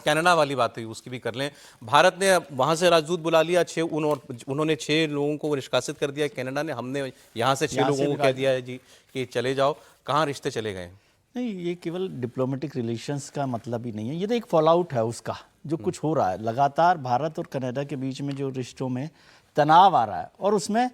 Canada वाली बात हुई उसकी भी कर लें। भारत ने वहाँ से राजदूत बुला लिया, उन्होंने 6 लोगों को निष्कासित कर दिया कनाडा ने, हमने यहाँ से 6 लोगों को कह दिया है जी कि चले जाओ। कहाँ रिश्ते चले गए? नहीं, ये केवल डिप्लोमेटिक रिलेशंस का मतलब ही नहीं है, ये तो एक फॉल आउट है उसका जो कुछ हो रहा है। लगातार भारत और कनाडा के बीच में जो रिश्तों में तनाव आ रहा है, और उसमें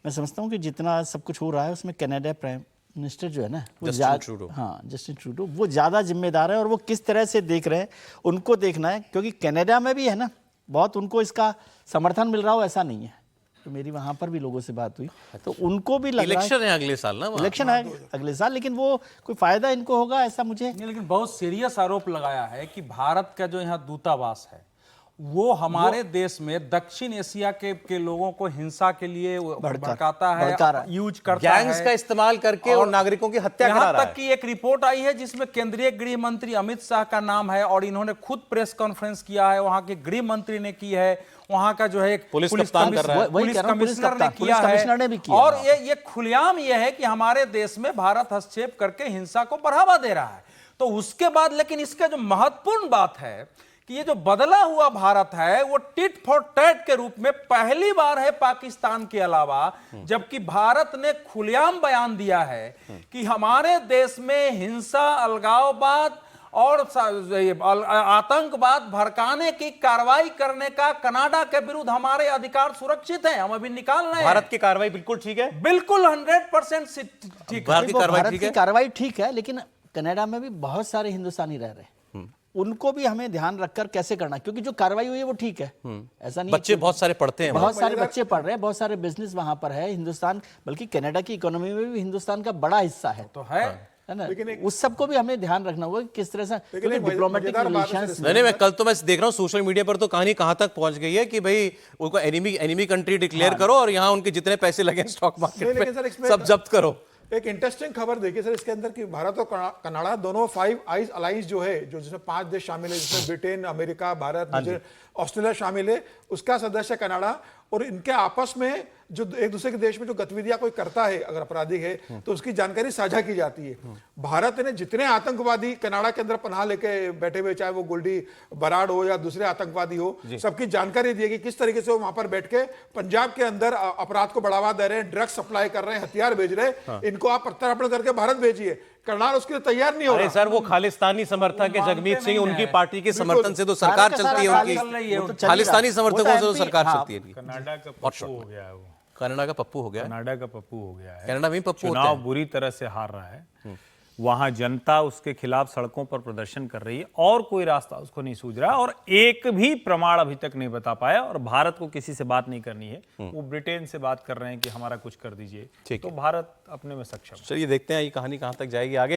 मैं समझता हूँ कि जितना सब कुछ हो रहा है उसमें कनाडा प्राइम मिनिस्टर जो है ना, वो जस्टिन ट्रूडो वो ज़्यादा जिम्मेदार है। और वो किस तरह से देख रहे हैं उनको देखना है, क्योंकि कनाडा में भी है ना बहुत उनको इसका समर्थन मिल रहा हो ऐसा नहीं है। तो मेरी वहाँ पर भी लोगों से बात हुई तो उनको भी लग रहा है इलेक्शन है अगले साल ना, इलेक्शन है अगले साल, लेकिन वो कोई फायदा इनको होगा ऐसा मुझे नहीं। लेकिन बहुत सीरियस आरोप लगाया है कि भारत का जो यहाँ दूतावास है वो हमारे देश में दक्षिण एशिया के लोगों को हिंसा के लिए भड़काता है, यूज करता है, गैंग्स का इस्तेमाल करके और नागरिकों की हत्या करा रहा है। यहाँ तक कि एक रिपोर्ट आई है जिसमें केंद्रीय गृह मंत्री अमित शाह का नाम है और इन्होंने खुद प्रेस कॉन्फ्रेंस किया है, वहां के गृह मंत्री ने की है, वहां का जो है पुलिस कमिश्नर ने किया है। और ये खुलेआम ये है कि हमारे देश में भारत हस्तक्षेप करके हिंसा को बढ़ावा दे रहा है। तो उसके बाद लेकिन इसका जो महत्वपूर्ण बात है कि ये जो बदला हुआ भारत है वो टिट फॉर टैट के रूप में पहली बार है पाकिस्तान के अलावा, जबकि भारत ने खुलेआम बयान दिया है कि हमारे देश में हिंसा, अलगाववाद और आतंकवाद भड़काने की कार्रवाई करने का कनाडा के विरुद्ध हमारे अधिकार सुरक्षित हैं, हम अभी निकाल रहे हैं। भारत की कार्रवाई बिल्कुल ठीक है, बिल्कुल 100% ठीक है। भारत की कार्रवाई ठीक है, लेकिन कनाडा में भी बहुत सारे हिंदुस्तानी रह रहे हैं, उनको भी हमें ध्यान रखकर कैसे करना, क्योंकि जो कार्रवाई हुई है वो ठीक है, ऐसा नहीं। बच्चे बहुत सारे पढ़ते हैं, बहुत सारे बच्चे पढ़ रहे हैं, बहुत सारे बिजनेस वहां पर है। हिंदुस्तान बल्कि कनाडा की इकोनॉमी में भी हिंदुस्तान का बड़ा हिस्सा है, तो है ना। उस सबको भी हमें ध्यान रखना होगा किस तरह से डिप्लोमेटिक रिलेशंस। नहीं, मैं कल तो मैं देख रहा हूँ सोशल मीडिया पर तो कहानी कहां तक पहुंच गई है कि भाई उनको एनिमी कंट्री डिक्लेयर करो और यहाँ उनके जितने पैसे लगे स्टॉक मार्केट में सब जब्त करो। एक इंटरेस्टिंग खबर देखिए सर इसके अंदर कि भारत और कनाडा दोनों 5 आइज अलायंस जो है, जो जिसमें 5 देश शामिल है, जिसमें ब्रिटेन, अमेरिका, भारत, ऑस्ट्रेलिया शामिल है, उसका सदस्य कनाडा। और इनके आपस में जो एक दूसरे के देश में जो गतिविधियां कोई करता है अगर आपराधिक है तो उसकी जानकारी साझा की जाती है। भारत ने जितने आतंकवादी कनाडा के अंदर पनाह लेके बैठे हुए, चाहे वो गोल्डी बराड हो या दूसरे आतंकवादी हो, सबकी जानकारी दी है कि किस तरीके से वो वहां पर बैठ के पंजाब के अंदर अपराध को बढ़ावा दे रहे हैं, ड्रग्स सप्लाई कर रहे हैं, हथियार भेज रहे हैं, इनको आप प्रत्यार्पण करके भारत भेजिए। कनाडा उसके लिए तैयार नहीं हो रहा। सर वो खालिस्तानी समर्थक है जगमीत सिंह, उनकी पार्टी के समर्थन से तो सरकार चलती है, उनकी खालिस्तानी समर्थकों से तो सरकार चलती है। कनाडा का पप्पू हो गया है, वो कनाडा का पप्पू हो गया, कनाडा का पप्पू हो गया है। कनाडा में पप्पू चुनाव बुरी तरह से हार रहा है, वहां जनता उसके खिलाफ सड़कों पर प्रदर्शन कर रही है और कोई रास्ता उसको नहीं सूझ रहा और एक भी प्रमाण अभी तक नहीं बता पाया। और भारत को किसी से बात नहीं करनी है, वो ब्रिटेन से बात कर रहे हैं कि हमारा कुछ कर दीजिए, तो भारत अपने में सक्षम। चलिए देखते हैं ये कहानी कहां तक जाएगी आगे।